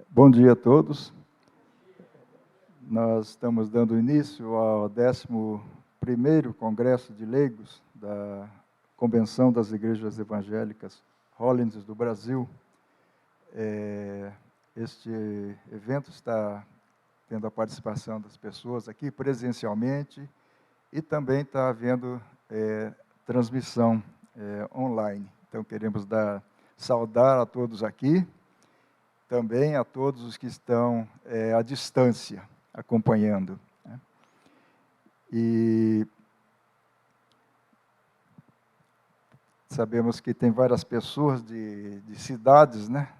Bom dia a todos. Nós estamos dando início ao 11º Congresso de Leigos da Convenção das Igrejas Evangélicas Hollins do Brasil. Este evento está tendo a participação das pessoas aqui presencialmente e também está havendo transmissão online. Então, queremos saudar a todos aqui, também a todos os que estão à distância, acompanhando. Né? E sabemos que tem várias pessoas de cidades, né?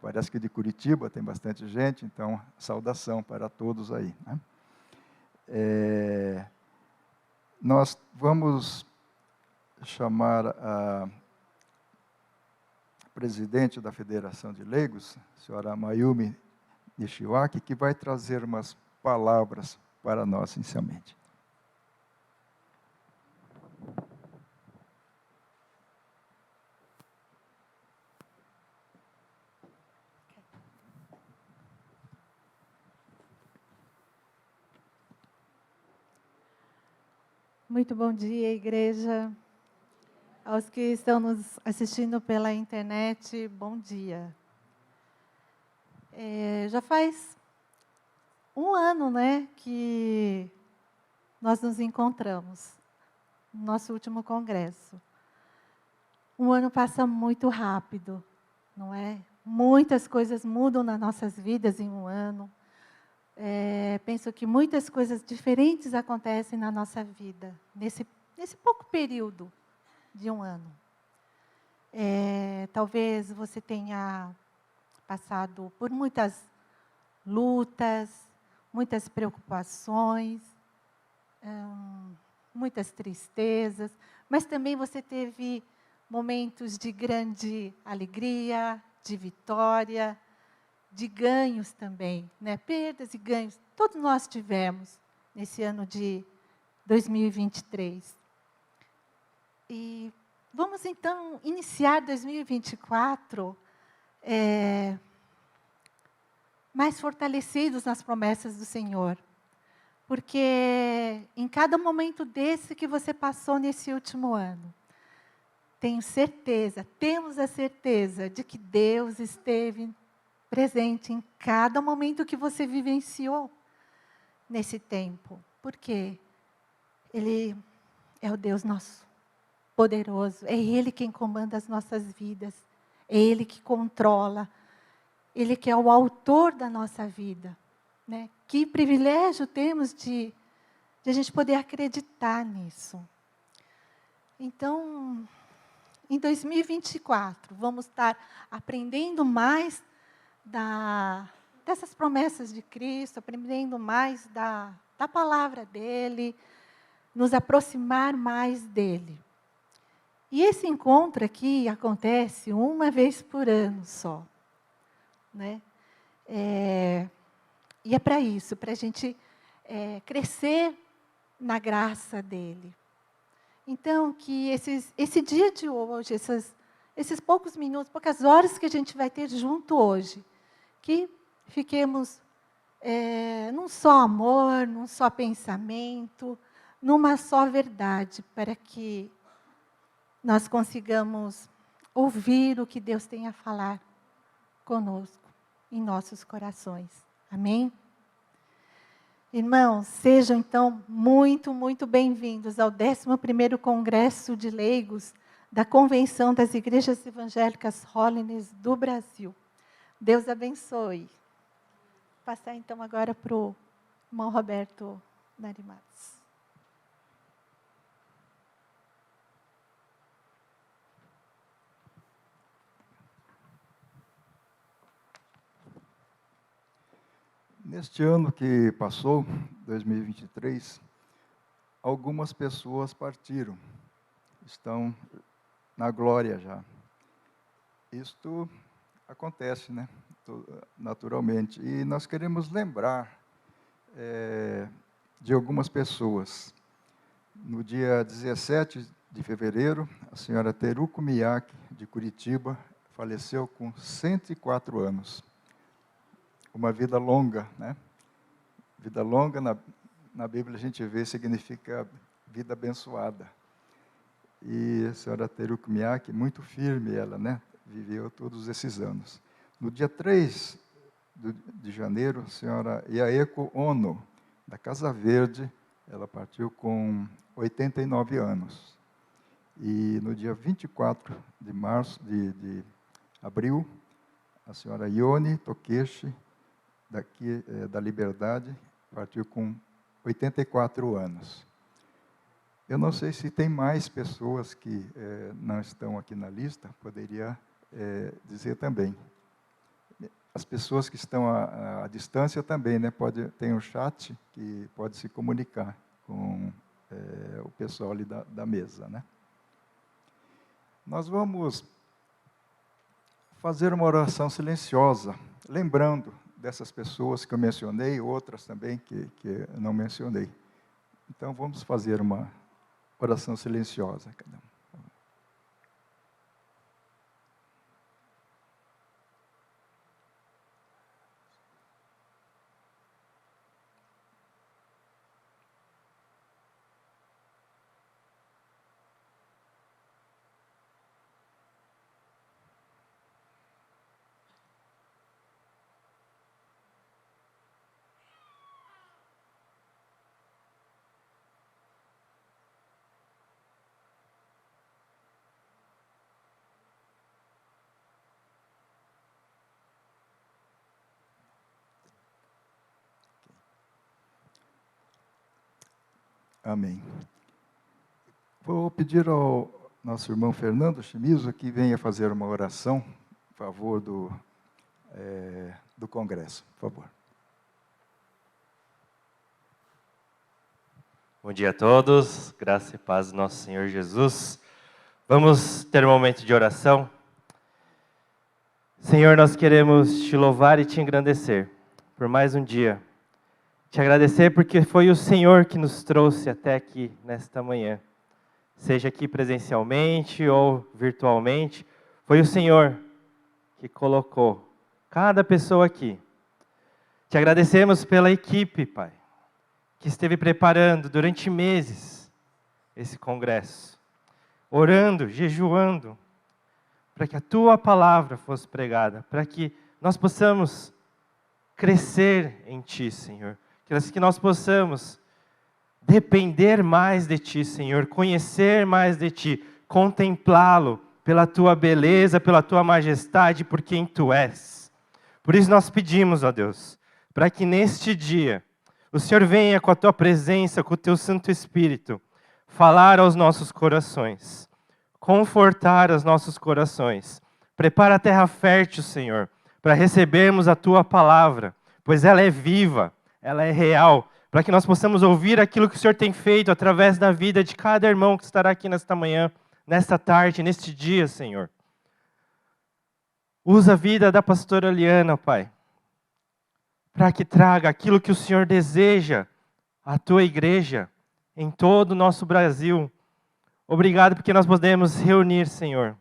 Parece que de Curitiba tem bastante gente, então, saudação para todos aí. Né? Nós vamos chamar a presidente da Federação de Leigos, a senhora Mayumi Nishiwaki, que vai trazer umas palavras para nós, inicialmente. Muito bom dia, igreja. Aos que estão nos assistindo pela internet, bom dia. Já faz um ano, né, que nós nos encontramos no nosso último congresso. Um ano passa muito rápido, não é? Muitas coisas mudam nas nossas vidas em um ano. Penso que muitas coisas diferentes acontecem na nossa vida, nesse pouco período de um ano. Talvez você tenha passado por muitas lutas, muitas preocupações, muitas tristezas, mas também você teve momentos de grande alegria, de vitória, de ganhos também, né? Perdas e ganhos, todos nós tivemos nesse ano de 2023. E vamos então iniciar 2024 mais fortalecidos nas promessas do Senhor. Porque em cada momento desse que você passou nesse último ano, temos a certeza de que Deus esteve presente em cada momento que você vivenciou nesse tempo. Porque Ele é o Deus nosso poderoso, é Ele quem comanda as nossas vidas, é Ele que controla, Ele que é o autor da nossa vida. Né? Que privilégio temos de a gente poder acreditar nisso. Então, em 2024, vamos estar aprendendo mais dessas promessas de Cristo, aprendendo mais da palavra dEle, nos aproximar mais dEle. E esse encontro aqui acontece uma vez por ano só. Né? E é para isso, para a gente crescer na graça dEle. Então, que esse dia de hoje, esses poucos minutos, poucas horas que a gente vai ter junto hoje, que fiquemos num só amor, num só pensamento, numa só verdade, para que nós consigamos ouvir o que Deus tem a falar conosco, em nossos corações. Amém? Irmãos, sejam então muito, muito bem-vindos ao 11º Congresso de Leigos da Convenção das Igrejas Evangélicas Hollins do Brasil. Deus abençoe. Vou passar então agora para o irmão Roberto Narimatos. Neste ano que passou, 2023, algumas pessoas partiram, estão na glória já. Isto acontece, né? Naturalmente. E nós queremos lembrar de algumas pessoas. No dia 17 de fevereiro, a senhora Teruko Miyake, de Curitiba, faleceu com 104 anos. uma vida longa, né? Vida longa, na Bíblia a gente vê, significa vida abençoada. E a senhora Teruko Miyake, muito firme ela, né? Viveu todos esses anos. No dia 3 de janeiro, a senhora Yaeko Ono, da Casa Verde, ela partiu com 89 anos. E no dia 24 de março, de abril, a senhora Yone Tokeshi, daqui da Liberdade, partiu com 84 anos. Eu não sei se tem mais pessoas que não estão aqui na lista, poderia dizer também. As pessoas que estão à distância também, né? Tem um chat que pode se comunicar com o pessoal ali da mesa, né? Nós vamos fazer uma oração silenciosa, lembrando dessas pessoas que eu mencionei, outras também que eu não mencionei. Então, vamos fazer uma oração silenciosa, cada um. Amém. Vou pedir ao nosso irmão Fernando Chimizo que venha fazer uma oração em favor do Congresso, por favor. Bom dia a todos, graça e paz do nosso Senhor Jesus. Vamos ter um momento de oração. Senhor, nós queremos te louvar e te engrandecer por mais um dia. Te agradecer porque foi o Senhor que nos trouxe até aqui nesta manhã. Seja aqui presencialmente ou virtualmente, foi o Senhor que colocou cada pessoa aqui. Te agradecemos pela equipe, Pai, que esteve preparando durante meses esse congresso, orando, jejuando, para que a Tua palavra fosse pregada, para que nós possamos crescer em Ti, Senhor, que nós possamos depender mais de Ti, Senhor, conhecer mais de Ti, contemplá-lo pela Tua beleza, pela Tua majestade, por quem Tu és. Por isso nós pedimos, ó Deus, para que neste dia o Senhor venha com a Tua presença, com o Teu Santo Espírito, falar aos nossos corações, confortar os nossos corações. Prepara a terra fértil, Senhor, para recebermos a Tua palavra, pois ela é viva, ela é real, para que nós possamos ouvir aquilo que o Senhor tem feito através da vida de cada irmão que estará aqui nesta manhã, nesta tarde, neste dia, Senhor. Usa a vida da pastora Liana, Pai, para que traga aquilo que o Senhor deseja à Tua igreja, em todo o nosso Brasil. Obrigado porque nós podemos reunir, Senhor,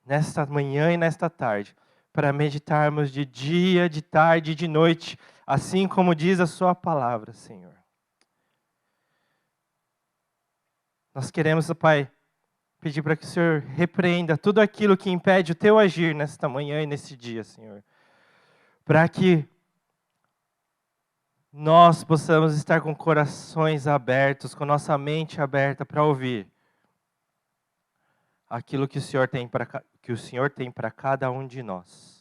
nesta manhã e nesta tarde, para meditarmos de dia, de tarde e de noite, assim como diz a Sua palavra, Senhor. Nós queremos, Pai, pedir para que o Senhor repreenda tudo aquilo que impede o Teu agir nesta manhã e nesse dia, Senhor. Para que nós possamos estar com corações abertos, com nossa mente aberta para ouvir aquilo que o Senhor tem para cada um de nós.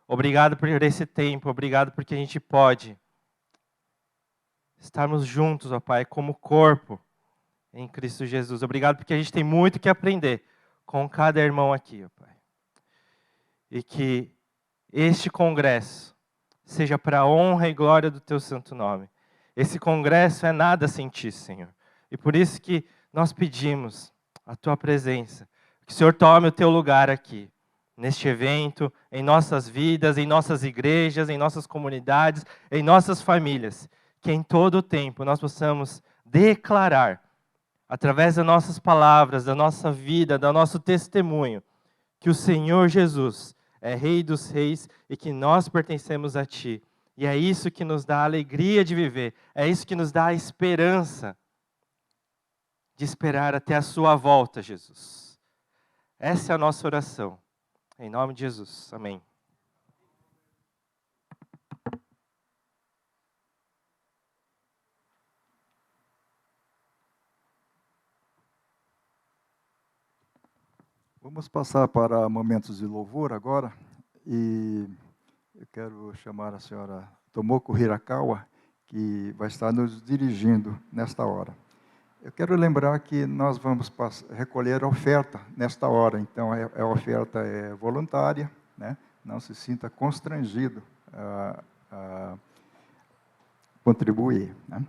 Obrigado por esse tempo, obrigado porque a gente pode estarmos juntos, ó Pai, como corpo em Cristo Jesus. Obrigado porque a gente tem muito que aprender com cada irmão aqui, ó Pai. E que este congresso seja para a honra e glória do Teu santo nome. Esse congresso é nada sem Ti, Senhor. E por isso que nós pedimos a Tua presença, que o Senhor tome o Teu lugar aqui, neste evento, em nossas vidas, em nossas igrejas, em nossas comunidades, em nossas famílias, que em todo o tempo nós possamos declarar, através das nossas palavras, da nossa vida, do nosso testemunho, que o Senhor Jesus é Rei dos Reis e que nós pertencemos a Ti. E é isso que nos dá a alegria de viver, é isso que nos dá a esperança de esperar até a Sua volta, Jesus. Essa é a nossa oração. Em nome de Jesus. Amém. Vamos passar para momentos de louvor agora. E eu quero chamar a senhora Tomoko Hirakawa, que vai estar nos dirigindo nesta hora. Eu quero lembrar que nós vamos recolher a oferta nesta hora. Então, a oferta é voluntária, né? Não se sinta constrangido a contribuir, né?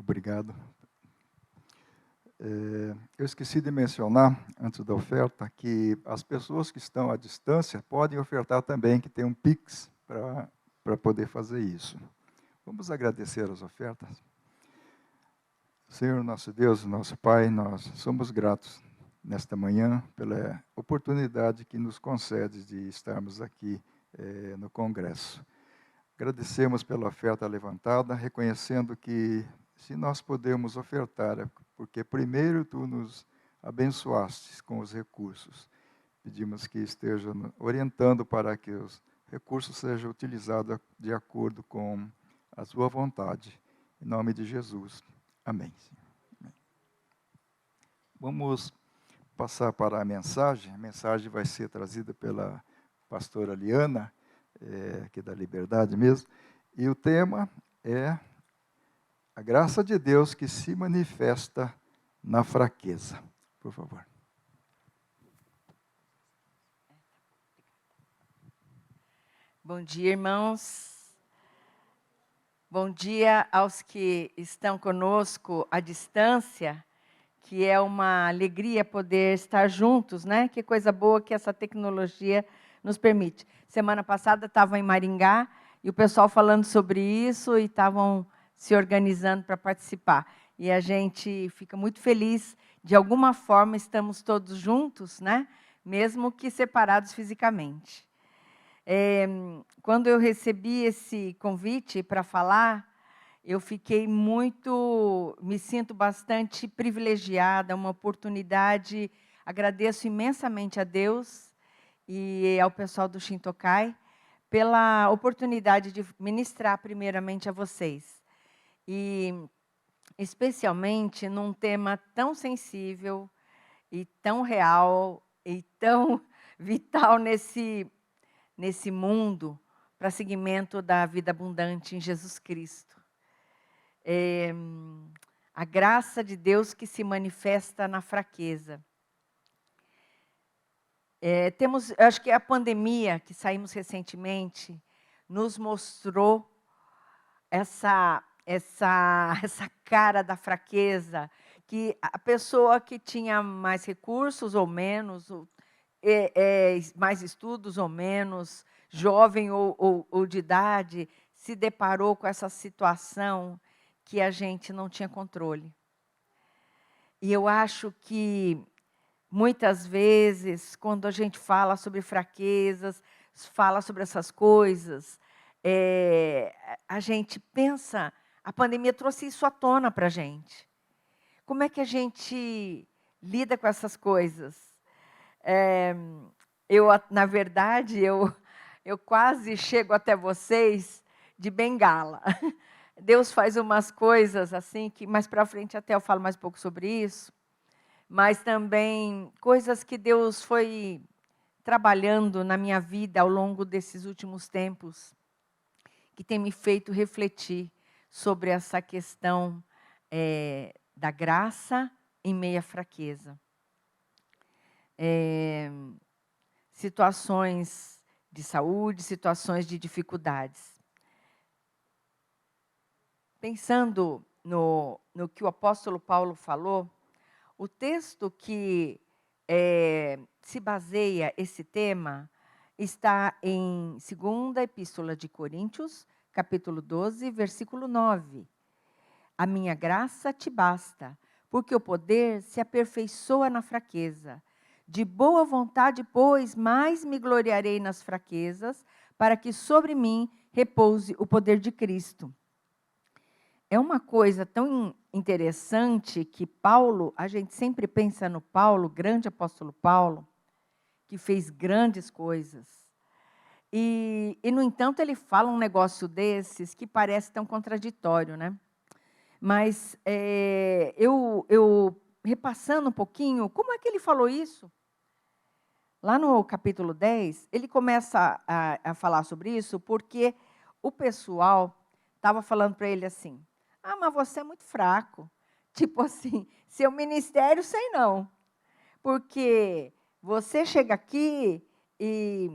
Obrigado. Eu esqueci de mencionar, antes da oferta, que as pessoas que estão à distância podem ofertar também, que tem um Pix para poder fazer isso. Vamos agradecer as ofertas. Senhor, nosso Deus, nosso Pai, nós somos gratos nesta manhã pela oportunidade que nos concede de estarmos aqui no Congresso. Agradecemos pela oferta levantada, reconhecendo que se nós podemos ofertar, é porque primeiro Tu nos abençoaste com os recursos. Pedimos que esteja orientando para que os recursos sejam utilizados de acordo com a Sua vontade. Em nome de Jesus. Amém. Vamos passar para a mensagem. A mensagem vai ser trazida pela pastora Liana, aqui da Liberdade mesmo. E o tema é a graça de Deus que se manifesta na fraqueza. Por favor. Bom dia, irmãos. Bom dia aos que estão conosco à distância, que é uma alegria poder estar juntos, né? Que coisa boa que essa tecnologia nos permite. Semana passada estava em Maringá e o pessoal falando sobre isso e estavam se organizando para participar. E a gente fica muito feliz, de alguma forma estamos todos juntos, né? Mesmo que separados fisicamente. Quando eu recebi esse convite para falar, eu fiquei me sinto bastante privilegiada, uma oportunidade, agradeço imensamente a Deus e ao pessoal do Shintokai pela oportunidade de ministrar primeiramente a vocês. E especialmente num tema tão sensível e tão real e tão vital nesse mundo para seguimento da vida abundante em Jesus Cristo. A graça de Deus que se manifesta na fraqueza. Acho que a pandemia que saímos recentemente nos mostrou essa cara da fraqueza, que a pessoa que tinha mais recursos ou menos, mais estudos ou menos, jovem ou de idade, se deparou com essa situação que a gente não tinha controle. E eu acho que, muitas vezes, quando a gente fala sobre fraquezas, fala sobre essas coisas, a gente pensa, a pandemia trouxe isso à tona para a gente. Como é que a gente lida com essas coisas? Na verdade, eu quase chego até vocês de bengala. Deus faz umas coisas assim, que mais para frente até eu falo mais um pouco sobre isso, mas também coisas que Deus foi trabalhando na minha vida ao longo desses últimos tempos, que tem me feito refletir sobre essa questão da graça em meio à fraqueza. Situações de saúde, situações de dificuldades. Pensando no que o apóstolo Paulo falou, o texto que se baseia esse tema está em 2ª Epístola de Coríntios, capítulo 12, versículo 9. A minha graça te basta, porque o poder se aperfeiçoa na fraqueza. De boa vontade, pois, mais me gloriarei nas fraquezas, para que sobre mim repouse o poder de Cristo. É uma coisa tão interessante que Paulo, a gente sempre pensa no Paulo, grande apóstolo Paulo, que fez grandes coisas. E no entanto, ele fala um negócio desses que parece tão contraditório, né? Mas eu repassando um pouquinho, como é que ele falou isso? Lá no capítulo 10, ele começa a falar sobre isso porque o pessoal estava falando para ele assim, mas você é muito fraco. Tipo assim, seu ministério, sei não. Porque você chega aqui e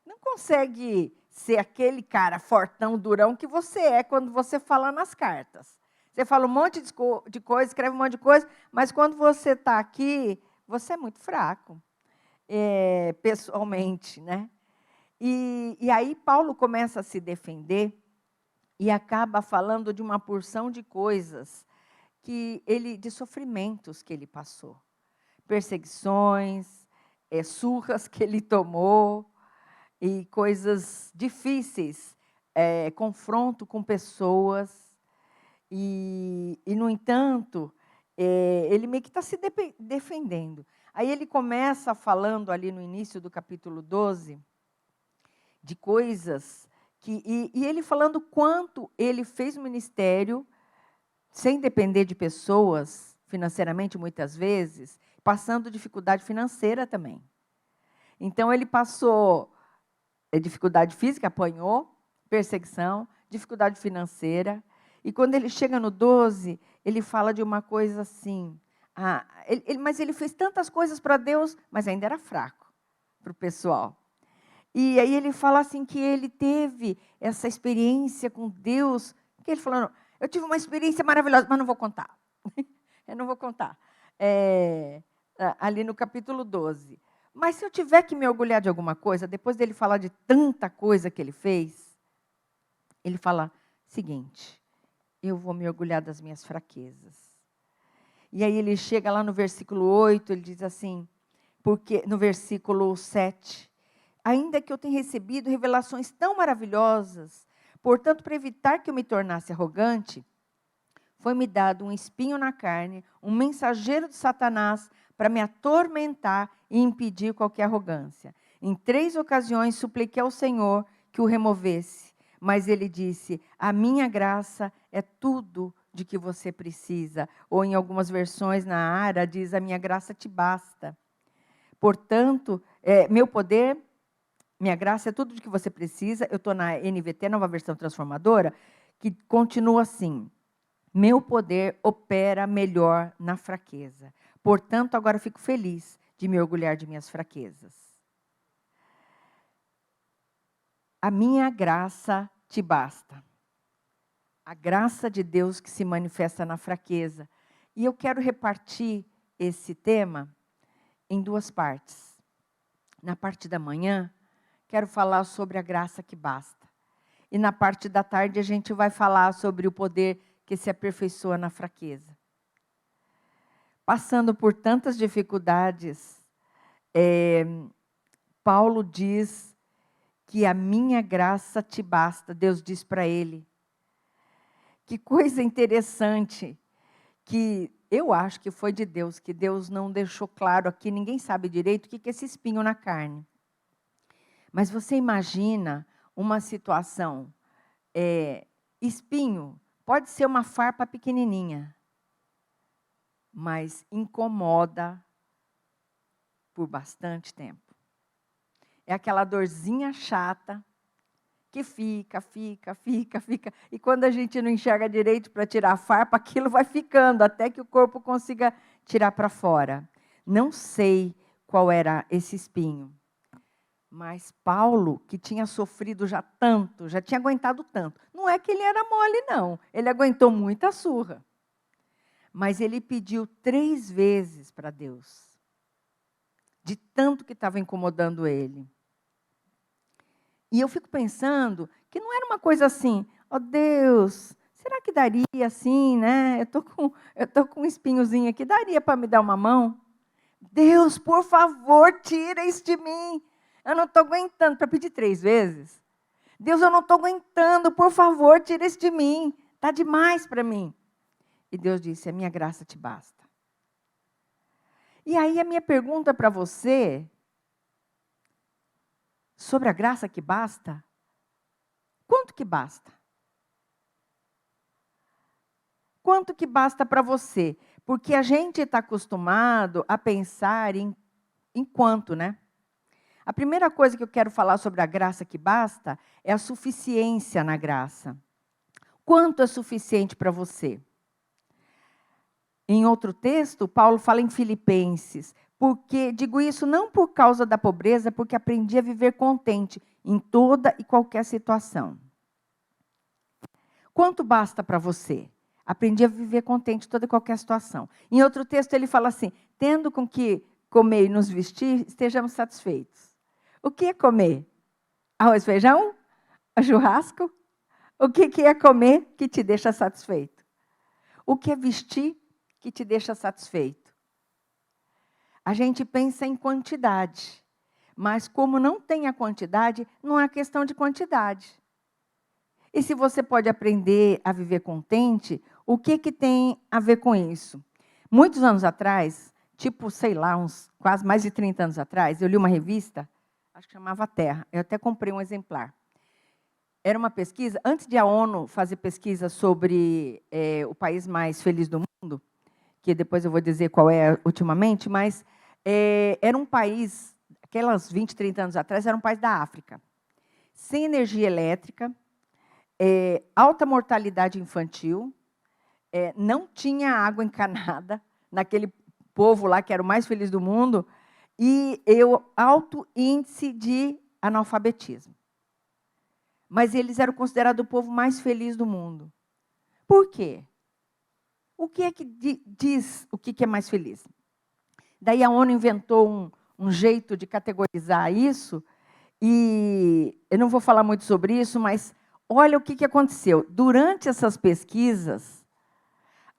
não consegue ser aquele cara fortão, durão que você é quando você fala nas cartas. Você fala um monte de coisa, escreve um monte de coisa, mas quando você está aqui, você é muito fraco, pessoalmente, né? E aí Paulo começa a se defender e acaba falando de uma porção de coisas de sofrimentos que ele passou, perseguições, surras que ele tomou e coisas difíceis, confronto com pessoas. E no entanto, ele meio que está se defendendo. Aí ele começa falando ali no início do capítulo 12, de coisas e ele falando quanto ele fez o ministério sem depender de pessoas financeiramente, muitas vezes, passando dificuldade financeira também. Então, ele passou dificuldade física, apanhou, perseguição, dificuldade financeira. E quando ele chega no 12, ele fala de uma coisa assim, mas ele fez tantas coisas para Deus, mas ainda era fraco para o pessoal. E aí ele fala assim que ele teve essa experiência com Deus, que ele falou, eu tive uma experiência maravilhosa, mas não vou contar. Eu não vou contar. Ali no capítulo 12. Mas se eu tiver que me orgulhar de alguma coisa, depois dele falar de tanta coisa que ele fez, ele fala o seguinte, eu vou me orgulhar das minhas fraquezas. E aí ele chega lá no versículo 8, ele diz assim, porque no versículo 7, ainda que eu tenha recebido revelações tão maravilhosas, portanto, para evitar que eu me tornasse arrogante, foi-me dado um espinho na carne, um mensageiro de Satanás, para me atormentar e impedir qualquer arrogância. Em 3 ocasiões supliquei ao Senhor que o removesse, mas ele disse, a minha graça é tudo de que você precisa. Ou em algumas versões na Ara diz, a minha graça te basta. Portanto, meu poder, minha graça é tudo de que você precisa. Eu estou na NVT, nova versão transformadora, que continua assim. Meu poder opera melhor na fraqueza. Portanto, agora fico feliz de me orgulhar de minhas fraquezas. A minha graça te basta. A graça de Deus que se manifesta na fraqueza. E eu quero repartir esse tema em 2 partes. Na parte da manhã, quero falar sobre a graça que basta. E na parte da tarde, a gente vai falar sobre o poder que se aperfeiçoa na fraqueza. Passando por tantas dificuldades, Paulo diz que a minha graça te basta, Deus diz para ele. Que coisa interessante, que eu acho que foi de Deus, que Deus não deixou claro aqui, ninguém sabe direito o que é esse espinho na carne. Mas você imagina uma situação, espinho, pode ser uma farpa pequenininha, mas incomoda por bastante tempo. É aquela dorzinha chata que fica. E quando a gente não enxerga direito para tirar a farpa, aquilo vai ficando até que o corpo consiga tirar para fora. Não sei qual era esse espinho. Mas Paulo, que tinha sofrido já tanto, já tinha aguentado tanto. Não é que ele era mole, não. Ele aguentou muita surra. Mas ele pediu 3 vezes para Deus. De tanto que estava incomodando ele. E eu fico pensando que não era uma coisa assim, ó Deus, será que daria assim, né? Eu tô com um espinhozinho aqui, daria para me dar uma mão? Deus, por favor, tira isso de mim. Eu não estou aguentando, para pedir 3 vezes. Deus, eu não estou aguentando, por favor, tira isso de mim. Está demais para mim. E Deus disse, a minha graça te basta. E aí a minha pergunta para você, sobre a graça que basta, quanto que basta? Quanto que basta para você? Porque a gente está acostumado a pensar em quanto, né? A primeira coisa que eu quero falar sobre a graça que basta é a suficiência na graça. Quanto é suficiente para você? Em outro texto, Paulo fala em Filipenses, porque digo isso não por causa da pobreza, porque aprendi a viver contente em toda e qualquer situação. Quanto basta para você? Aprendi a viver contente em toda e qualquer situação. Em outro texto, ele fala assim, tendo com que comer e nos vestir, estejamos satisfeitos. O que é comer? Arroz e feijão? Churrasco? O que é comer que te deixa satisfeito? O que é vestir que te deixa satisfeito? A gente pensa em quantidade, mas como não tem a quantidade, não é questão de quantidade. E se você pode aprender a viver contente, o que tem a ver com isso? Muitos anos atrás, tipo, sei lá, uns quase mais de 30 anos atrás, eu li uma revista, acho que chamava Terra, eu até comprei um exemplar. Era uma pesquisa, antes de a ONU fazer pesquisa sobre o país mais feliz do mundo, que depois eu vou dizer qual é ultimamente, mas era um país, aquelas 20, 30 anos atrás, era um país da África, sem energia elétrica, alta mortalidade infantil, não tinha água encanada, naquele povo lá que era o mais feliz do mundo, e alto índice de analfabetismo. Mas eles eram considerados o povo mais feliz do mundo. Por quê? O que é que diz o que é mais feliz? Daí a ONU inventou um jeito de categorizar isso, e eu não vou falar muito sobre isso, mas olha o que aconteceu. Durante essas pesquisas,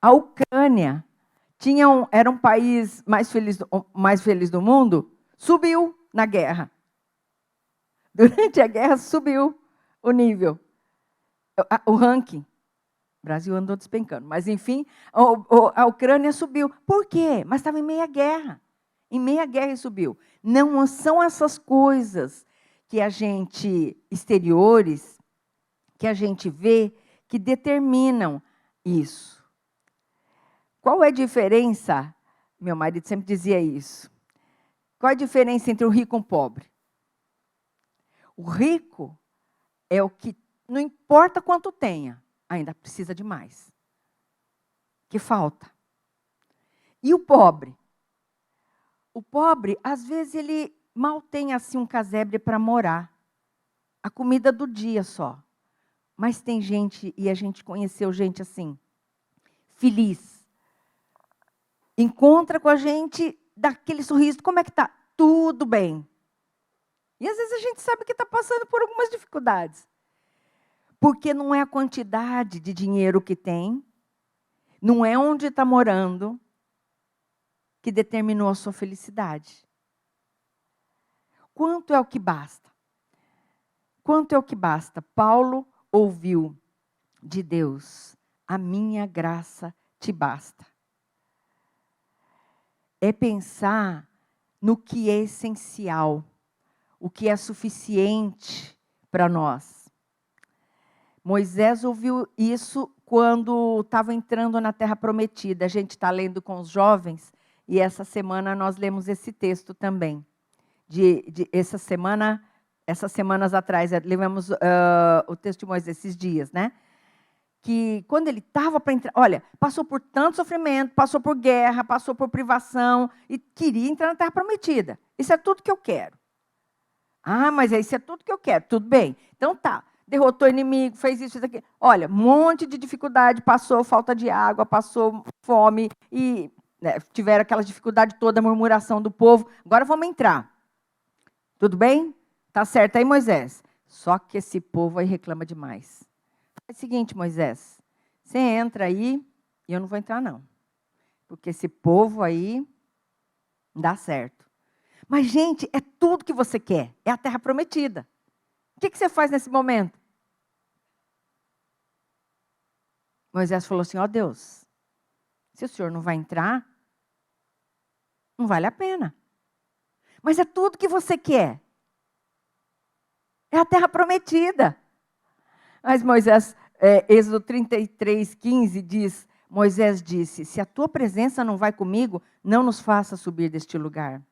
a Ucrânia era um país mais feliz do mundo, subiu na guerra. Durante a guerra, subiu o nível, o ranking. O Brasil andou despencando, mas, enfim, a Ucrânia subiu. Por quê? Mas estava em meia guerra. Em meia guerra subiu. Não são essas coisas que a gente, exteriores, que a gente vê, que determinam isso. Qual é a diferença? Meu marido sempre dizia isso. Qual é a diferença entre o rico e o pobre? O rico é o que, não importa quanto tenha, ainda precisa de mais. Que falta. E o pobre? O pobre, às vezes, ele mal tem assim um casebre para morar. A comida do dia só. Mas tem gente, e a gente conheceu gente assim, feliz. Encontra com a gente, dá aquele sorriso, como é que está? Tudo bem. E às vezes a gente sabe que está passando por algumas dificuldades. Porque não é a quantidade de dinheiro que tem, não é onde está morando, que determinou a sua felicidade. Quanto é o que basta? Quanto é o que basta? Paulo ouviu de Deus, a minha graça te basta. É pensar no que é essencial, o que é suficiente para nós. Moisés ouviu isso quando estava entrando na Terra Prometida. A gente está lendo com os jovens, e essa semana nós lemos esse texto também. Essas semanas atrás, lemos o texto de Moisés esses dias, né? Que quando ele estava para entrar, olha, passou por tanto sofrimento, passou por guerra, passou por privação, e queria entrar na Terra Prometida. Isso é tudo que eu quero. Ah, mas isso é tudo que eu quero. Tudo bem. Então tá. Derrotou o inimigo, fez isso, fez aquilo. Olha, um monte de dificuldade, passou falta de água, passou fome, e tiveram aquela dificuldade toda, a murmuração do povo. Agora vamos entrar. Tudo bem? Tá certo aí, Moisés? Só que esse povo aí reclama demais. É o seguinte, Moisés, você entra aí, e eu não vou entrar, não. Porque esse povo aí não dá certo. Mas, gente, é tudo que você quer. É a terra prometida. O que você faz nesse momento? Moisés falou assim, ó Deus, se o senhor não vai entrar, não vale a pena. Mas é tudo que você quer. É a terra prometida. Mas Moisés, Êxodo 33, 15 diz, Moisés disse, se a tua presença não vai comigo, não nos faça subir deste lugar.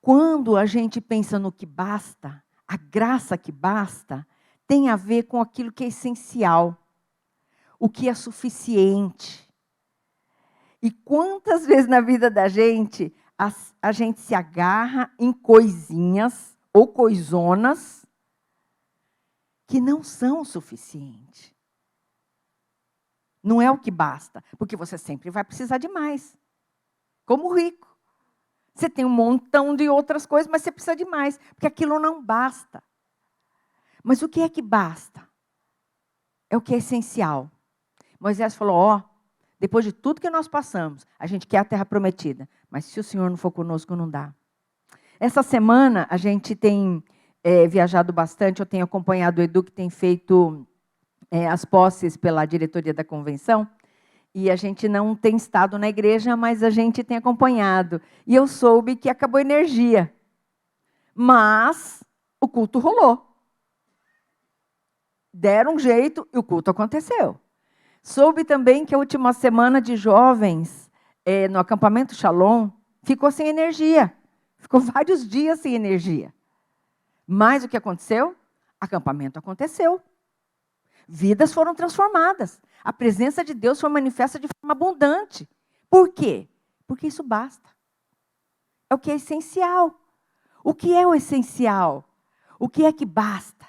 Quando a gente pensa no que basta, a graça que basta, tem a ver com aquilo que é essencial, o que é suficiente. E quantas vezes na vida da gente, a gente se agarra em coisinhas ou coisonas que não são o suficiente. Não é o que basta, porque você sempre vai precisar de mais. Como o rico. Você tem um montão de outras coisas, mas você precisa de mais, porque aquilo não basta. Mas o que é que basta? É o que é essencial. Moisés falou, ó, depois de tudo que nós passamos, a gente quer a terra prometida, mas se o Senhor não for conosco, não dá. Essa semana, a gente tem viajado bastante, eu tenho acompanhado o Edu, que tem feito as posses pela diretoria da convenção, e a gente não tem estado na igreja, mas a gente tem acompanhado. E eu soube que acabou a energia. Mas o culto rolou. Deram um jeito e o culto aconteceu. Soube também que a última semana de jovens, no acampamento Shalom, ficou sem energia. Ficou vários dias sem energia. Mas o que aconteceu? Acampamento aconteceu. Vidas foram transformadas. A presença de Deus foi manifesta de forma abundante. Por quê? Porque isso basta. É o que é essencial. O que é o essencial? O que é que basta?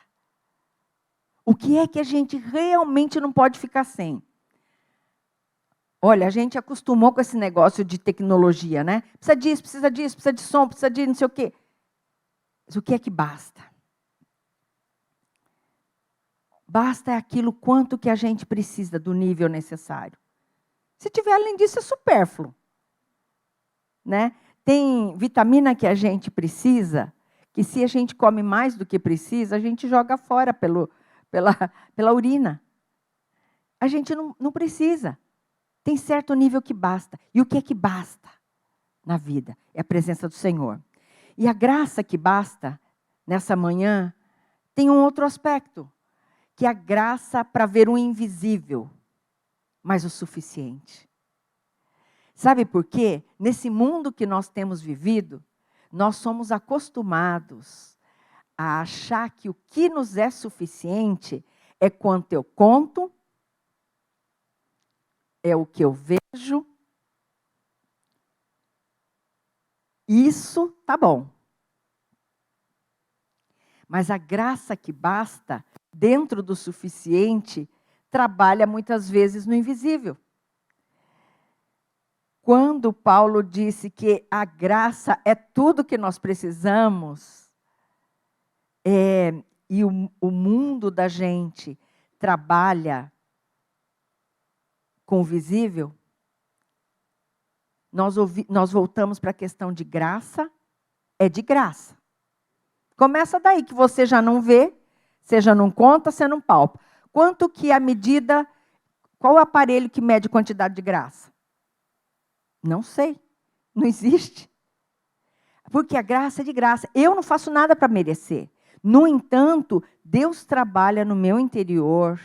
O que é que a gente realmente não pode ficar sem? Olha, a gente acostumou com esse negócio de tecnologia, né? Precisa disso, precisa de som, precisa de não sei o quê. Mas o que é que basta? Basta é aquilo quanto que a gente precisa do nível necessário. Se tiver além disso, é supérfluo. Né? Tem vitamina que a gente precisa, que se a gente come mais do que precisa, a gente joga fora pela urina. A gente não precisa. Tem certo nível que basta. E o que é que basta na vida? É a presença do Senhor. E a graça que basta, nessa manhã, tem um outro aspecto, que é a graça para ver o invisível, mas o suficiente. Sabe por quê? Nesse mundo que nós temos vivido, nós somos acostumados a achar que o que nos é suficiente é quanto eu conto, é o que eu vejo. Isso tá bom. Mas a graça que basta, dentro do suficiente, trabalha muitas vezes no invisível. Quando Paulo disse que a graça é tudo que nós precisamos, e o mundo da gente trabalha com o visível, nós voltamos para a questão de graça, é de graça. Começa daí, que você já não vê, você já não conta, você não palpa. Quanto que a medida, qual o aparelho que mede quantidade de graça? Não sei, não existe. Porque a graça é de graça. Eu não faço nada para merecer. No entanto, Deus trabalha no meu interior.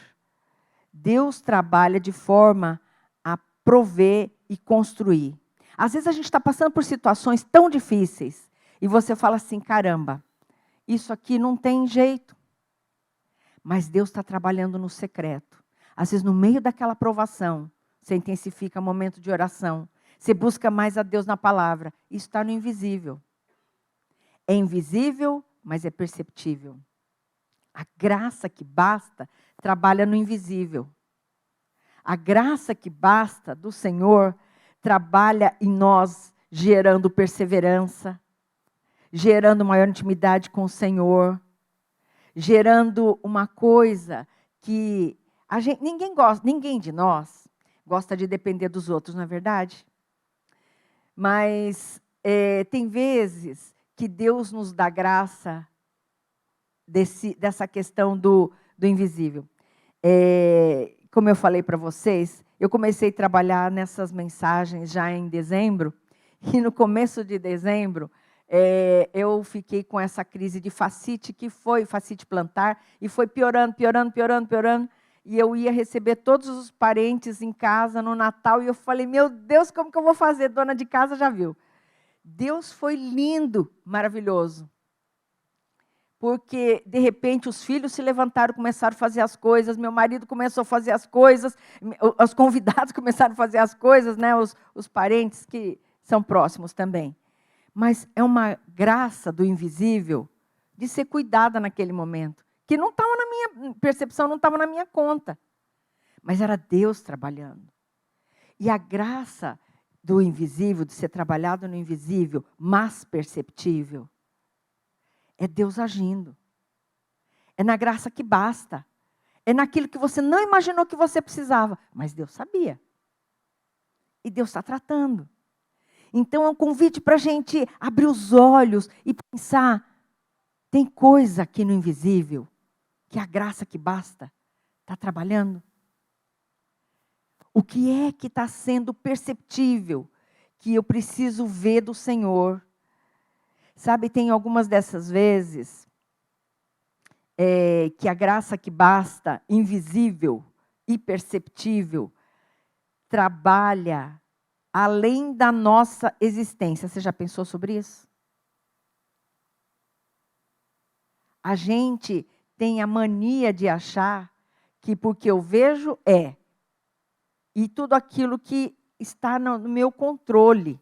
Deus trabalha de forma a prover e construir. Às vezes a gente está passando por situações tão difíceis e você fala assim, caramba, isso aqui não tem jeito. Mas Deus está trabalhando no secreto. Às vezes no meio daquela provação, você intensifica o momento de oração. Você busca mais a Deus na palavra. Isso está no invisível. É invisível, mas é perceptível. A graça que basta trabalha no invisível. A graça que basta do Senhor trabalha em nós, gerando perseverança, gerando maior intimidade com o Senhor, gerando uma coisa que ninguém de nós gosta de depender dos outros, não é verdade? Mas tem vezes que Deus nos dá graça dessa questão do invisível. Como eu falei para vocês, eu comecei a trabalhar nessas mensagens já em dezembro, e no começo de dezembro, eu fiquei com essa crise de fascite, que foi fascite plantar, e foi piorando, e eu ia receber todos os parentes em casa no Natal, e eu falei, meu Deus, como que eu vou fazer? Dona de casa já viu. Deus foi lindo, maravilhoso. Porque, de repente, os filhos se levantaram, começaram a fazer as coisas, meu marido começou a fazer as coisas, os convidados começaram a fazer as coisas, né? Os parentes que são próximos também. Mas é uma graça do invisível de ser cuidada naquele momento, que não estava na minha percepção, não estava na minha conta. mas era Deus trabalhando. E a graça do invisível, de ser trabalhado no invisível, mas perceptível, é Deus agindo. É na graça que basta. É naquilo que você não imaginou que você precisava, mas Deus sabia. E Deus está tratando. Então é um convite para a gente abrir os olhos e pensar, tem coisa aqui no invisível, que a graça que basta está trabalhando. O que é que está sendo perceptível, que eu preciso ver do Senhor? Sabe, tem algumas dessas vezes que a graça que basta, invisível e perceptível, trabalha além da nossa existência. Você já pensou sobre isso? A gente tem a mania de achar que porque eu vejo e tudo aquilo que está no meu controle.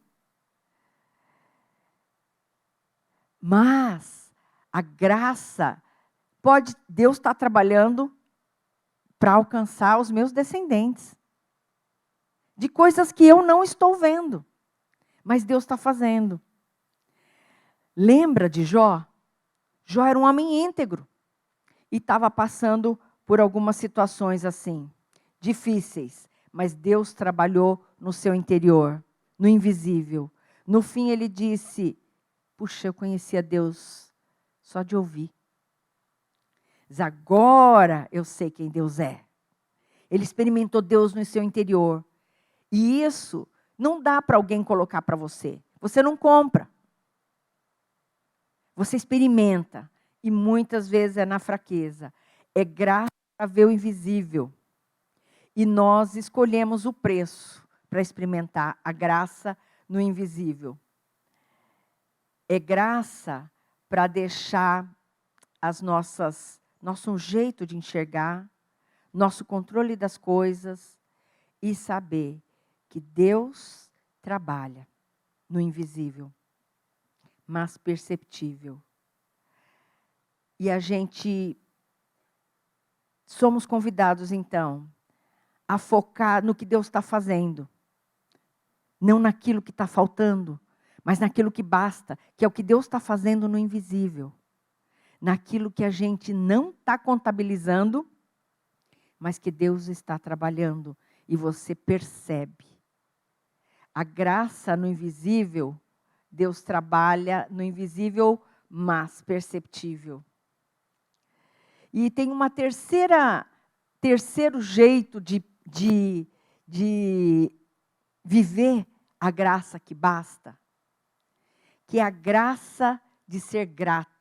Mas a graça Deus está trabalhando para alcançar os meus descendentes. De coisas que eu não estou vendo, mas Deus está fazendo. Lembra de Jó? Jó era um homem íntegro e estava passando por algumas situações assim, difíceis, mas Deus trabalhou no seu interior, no invisível. No fim ele disse, puxa, eu conhecia Deus só de ouvir. Mas agora eu sei quem Deus é. Ele experimentou Deus no seu interior. E isso não dá para alguém colocar para você. Você não compra. Você experimenta. E muitas vezes é na fraqueza. É graça para ver o invisível. E nós escolhemos o preço para experimentar a graça no invisível. É graça para deixar nosso jeito de enxergar, nosso controle das coisas e saber que Deus trabalha no invisível, mas perceptível. E a gente somos convidados, então, a focar no que Deus está fazendo. Não naquilo que está faltando, mas naquilo que basta, que é o que Deus está fazendo no invisível. Naquilo que a gente não está contabilizando, mas que Deus está trabalhando e você percebe. A graça no invisível, Deus trabalha no invisível, mas perceptível. E tem uma terceiro jeito de viver a graça que basta, que é a graça de ser grato.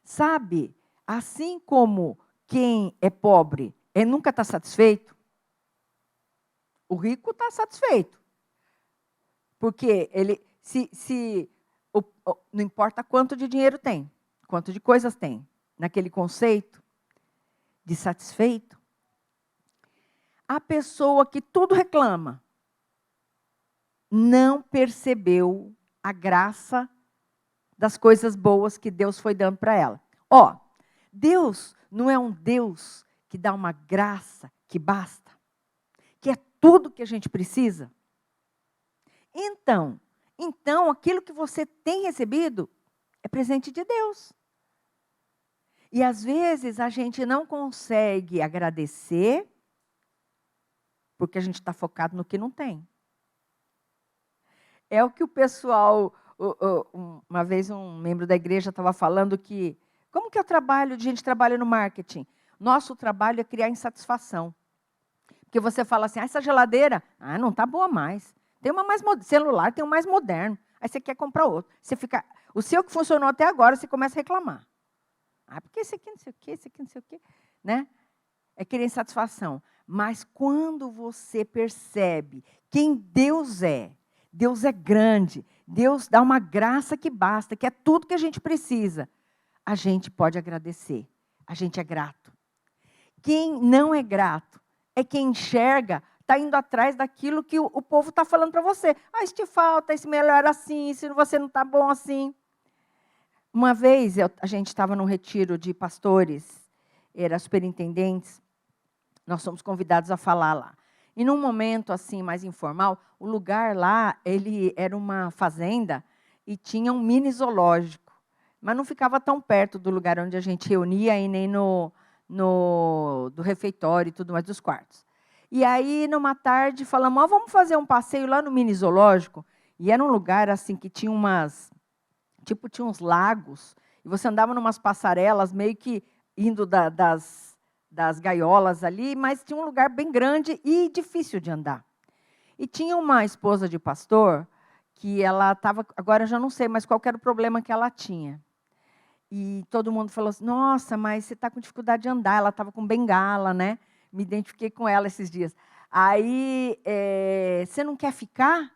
Sabe, assim como quem é pobre nunca está satisfeito, o rico está satisfeito. Porque ele, não importa quanto de dinheiro tem, quanto de coisas tem, naquele conceito de satisfeito, a pessoa que tudo reclama não percebeu a graça das coisas boas que Deus foi dando para ela. Deus não é um Deus que dá uma graça que basta, que é tudo que a gente precisa. Então, aquilo que você tem recebido é presente de Deus. E às vezes a gente não consegue agradecer, porque a gente está focado no que não tem. É o que o pessoal, uma vez um membro da igreja estava falando que, como que é o trabalho, a gente trabalha no marketing? Nosso trabalho é criar insatisfação. Porque você fala assim, essa geladeira, não está boa mais. Tem uma mais celular, tem um mais moderno. Aí você quer comprar outro. O seu que funcionou até agora, você começa a reclamar. Porque esse aqui não sei o quê, esse aqui não sei o quê. Né? É querer insatisfação. Mas quando você percebe quem Deus é grande, Deus dá uma graça que basta, que é tudo que a gente precisa, a gente pode agradecer. A gente é grato. Quem não é grato é quem enxerga, está indo atrás daquilo que o povo está falando para você. Isso te falta, isso melhor assim, se você não está bom assim. Uma vez a gente estava num retiro de pastores, superintendentes, Nós somos convidados a falar lá. E num momento assim mais informal, o lugar lá, ele era uma fazenda e tinha um mini zoológico, mas não ficava tão perto do lugar onde a gente reunia e nem do refeitório e tudo mais, dos quartos. E aí, numa tarde, falamos, vamos fazer um passeio lá no mini zoológico. E era um lugar assim que tinha tinha uns lagos, e você andava numas passarelas, meio que indo das gaiolas ali, mas tinha um lugar bem grande e difícil de andar. E tinha uma esposa de pastor, que ela estava, agora eu já não sei, mas qual era o problema que ela tinha. E todo mundo falou assim, nossa, mas você está com dificuldade de andar. Ela estava com bengala, né? Me identifiquei com ela esses dias. Aí, você não quer ficar?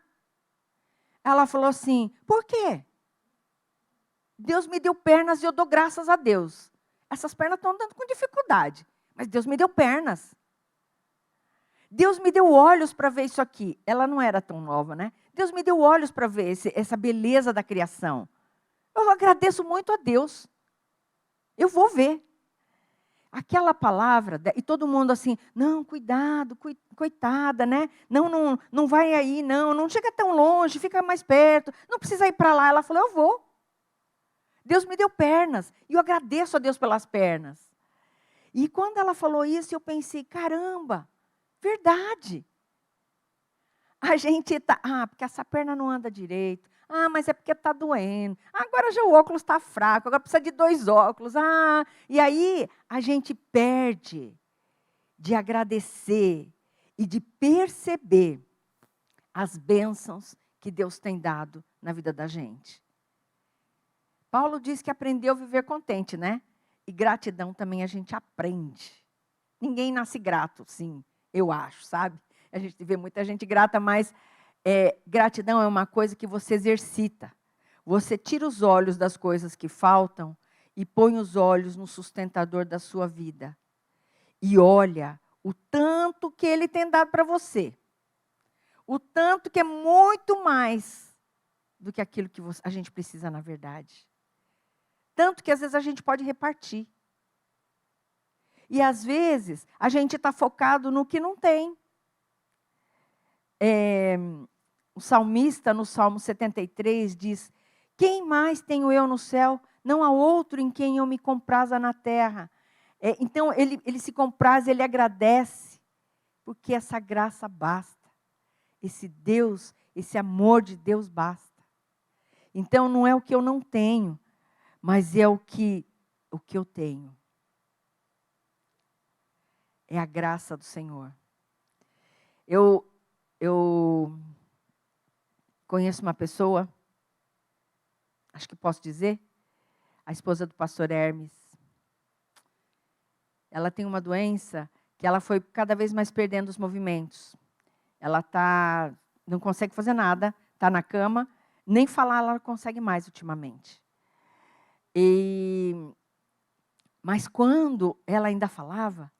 Ela falou assim, por quê? Deus me deu pernas e eu dou graças a Deus. Essas pernas estão andando com dificuldade, mas Deus me deu pernas. Deus me deu olhos para ver isso aqui. Ela não era tão nova, né? Deus me deu olhos para ver essa beleza da criação. Eu agradeço muito a Deus. Eu vou ver. Aquela palavra, e todo mundo assim, não, cuidado, coitada, né? Não vai aí, não chega tão longe, fica mais perto, não precisa ir para lá. Ela falou, eu vou. Deus me deu pernas, e eu agradeço a Deus pelas pernas. E quando ela falou isso, eu pensei, caramba, verdade. A gente está, porque essa perna não anda direito. Mas é porque está doendo. Agora já o óculos está fraco, agora precisa de 2 óculos. E aí a gente perde de agradecer e de perceber as bênçãos que Deus tem dado na vida da gente. Paulo diz que aprendeu a viver contente, né? E gratidão também a gente aprende. Ninguém nasce grato, sim, eu acho, sabe? A gente vê muita gente grata, mas gratidão é uma coisa que você exercita. Você tira os olhos das coisas que faltam e põe os olhos no sustentador da sua vida. E olha o tanto que Ele tem dado para você. O tanto que é muito mais do que aquilo que a gente precisa na verdade. Tanto que às vezes a gente pode repartir. E às vezes a gente está focado no que não tem. O salmista, no Salmo 73, diz, quem mais tenho eu no céu? Não há outro em quem eu me compraza na terra. Então, ele se compraz, ele agradece, porque essa graça basta. Esse Deus, esse amor de Deus basta. Então, não é o que eu não tenho, mas é o que eu tenho. É a graça do Senhor. Eu conheço uma pessoa, acho que posso dizer, a esposa do pastor Hermes. Ela tem uma doença que ela foi cada vez mais perdendo os movimentos. Ela não consegue fazer nada, está na cama, nem falar ela não consegue mais ultimamente. Mas quando ela ainda falava,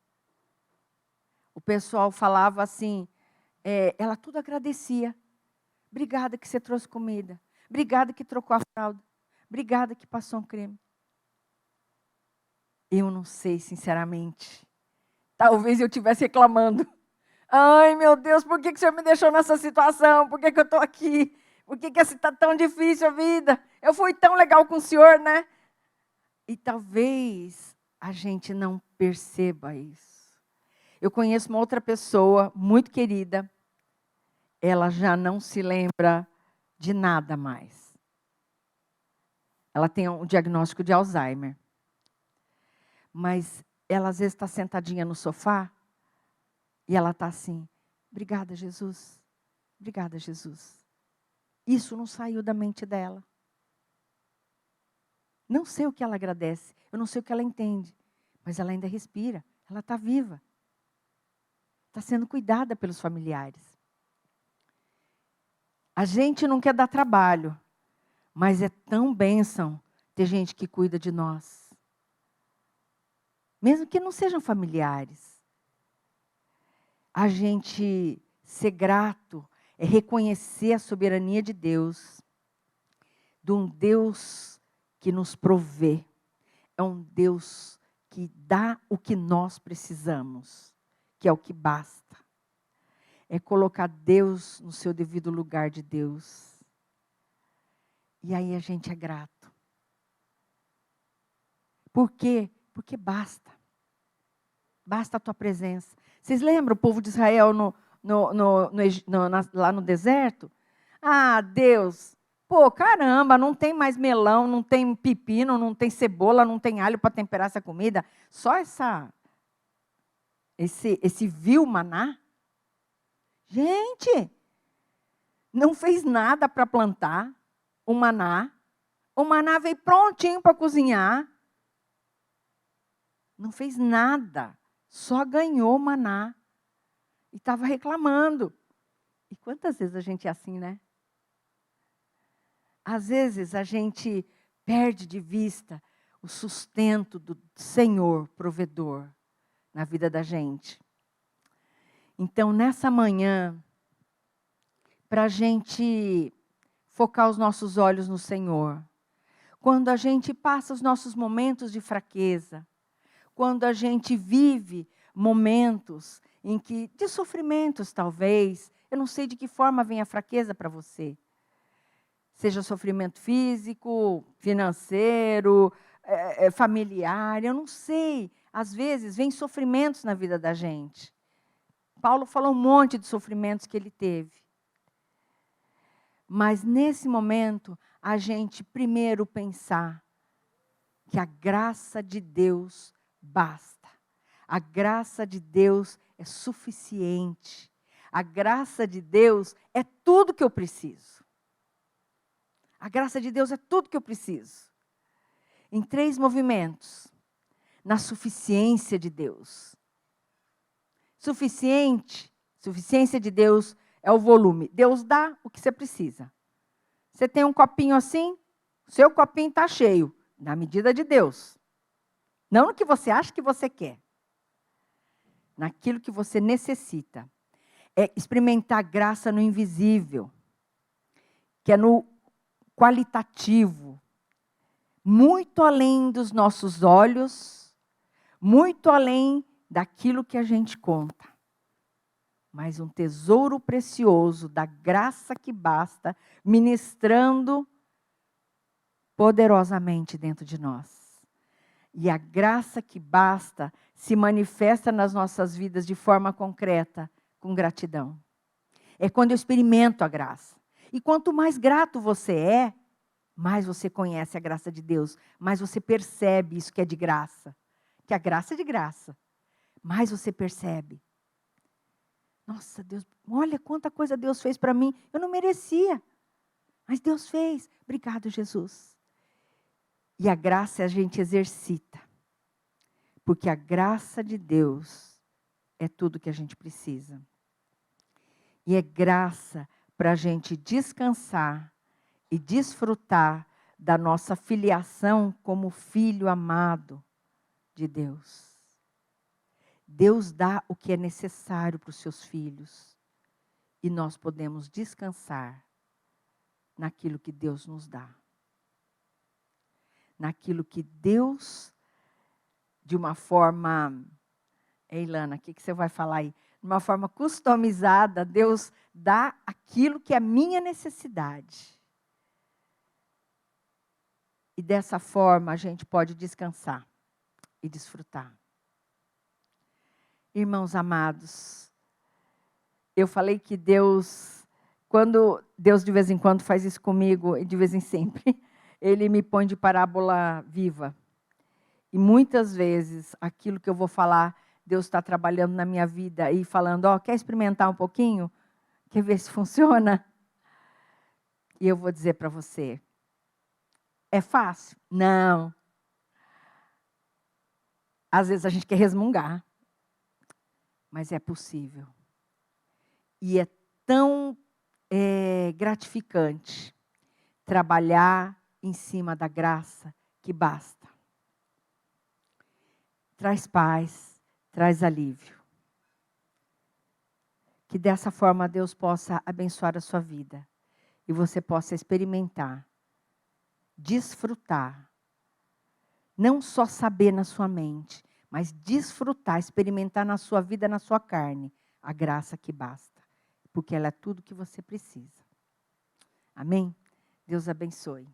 o pessoal falava assim, ela tudo agradecia. Obrigada que você trouxe comida. Obrigada que trocou a fralda. Obrigada que passou um creme. Eu não sei, sinceramente. Talvez eu estivesse reclamando. Ai, meu Deus, por que o Senhor me deixou nessa situação? Por que eu estou aqui? Por que está tão difícil a vida? Eu fui tão legal com o Senhor, né? E talvez a gente não perceba isso. Eu conheço uma outra pessoa muito querida. Ela já não se lembra de nada mais. Ela tem um diagnóstico de Alzheimer. Mas ela às vezes está sentadinha no sofá e ela está assim, obrigada, Jesus. Obrigada, Jesus. Isso não saiu da mente dela. Não sei o que ela agradece, eu não sei o que ela entende, mas ela ainda respira, ela está viva. Está sendo cuidada pelos familiares. A gente não quer dar trabalho, mas é tão bênção ter gente que cuida de nós. Mesmo que não sejam familiares. A gente ser grato é reconhecer a soberania de Deus, de um Deus que nos provê. É um Deus que dá o que nós precisamos, que é o que basta. É colocar Deus no seu devido lugar de Deus. E aí a gente é grato. Por quê? Porque basta. Basta a tua presença. Vocês lembram o povo de Israel lá no deserto? Ah, Deus, pô, caramba, não tem mais melão, não tem pepino, não tem cebola, não tem alho para temperar essa comida. Só esse vil maná. Gente, não fez nada para plantar o maná. O maná veio prontinho para cozinhar. Não fez nada, só ganhou o maná. E estava reclamando. E quantas vezes a gente é assim, né? Às vezes a gente perde de vista o sustento do Senhor provedor na vida da gente. Então, nessa manhã, para a gente focar os nossos olhos no Senhor, quando a gente passa os nossos momentos de fraqueza, quando a gente vive momentos de sofrimentos talvez, eu não sei de que forma vem a fraqueza para você. Seja sofrimento físico, financeiro, familiar, eu não sei. Às vezes vem sofrimentos na vida da gente. Paulo falou um monte de sofrimentos que ele teve. Mas nesse momento, a gente primeiro pensar que a graça de Deus basta. A graça de Deus é suficiente. A graça de Deus é tudo que eu preciso. A graça de Deus é tudo que eu preciso. Em 3 movimentos. Na suficiência de Deus. Suficiência de Deus é o volume. Deus dá o que você precisa. Você tem um copinho assim, seu copinho está cheio, na medida de Deus. Não no que você acha que você quer. Naquilo que você necessita. É experimentar graça no invisível, que é no qualitativo, muito além dos nossos olhos, muito além daquilo que a gente conta. Mas um tesouro precioso da graça que basta, ministrando poderosamente dentro de nós. E a graça que basta se manifesta nas nossas vidas de forma concreta, com gratidão. É quando eu experimento a graça. E quanto mais grato você é, mais você conhece a graça de Deus, mais você percebe isso que é de graça. Que a graça é de graça. Mais você percebe. Nossa, Deus, olha quanta coisa Deus fez para mim. Eu não merecia, mas Deus fez. Obrigado, Jesus. E a graça a gente exercita. Porque a graça de Deus é tudo que a gente precisa. E é graça para a gente descansar e desfrutar da nossa filiação como filho amado de Deus. Deus dá o que é necessário para os seus filhos. E nós podemos descansar naquilo que Deus nos dá. Naquilo que Deus, de uma forma... Ilana, o que você vai falar aí? De uma forma customizada, Deus dá aquilo que é a minha necessidade. E dessa forma a gente pode descansar e desfrutar. Irmãos amados, eu falei que Deus, quando Deus de vez em quando faz isso comigo, e de vez em sempre, Ele me põe de parábola viva. E muitas vezes, aquilo que eu vou falar, Deus está trabalhando na minha vida e falando, quer experimentar um pouquinho? Quer ver se funciona? E eu vou dizer para você, é fácil? Não. Às vezes a gente quer resmungar. Mas é possível. E é tão gratificante trabalhar em cima da graça que basta. Traz paz, traz alívio. Que dessa forma Deus possa abençoar a sua vida. E você possa experimentar, desfrutar. Não só saber na sua mente, mas desfrutar, experimentar na sua vida, na sua carne, a graça que basta, porque ela é tudo que você precisa. Amém? Deus abençoe.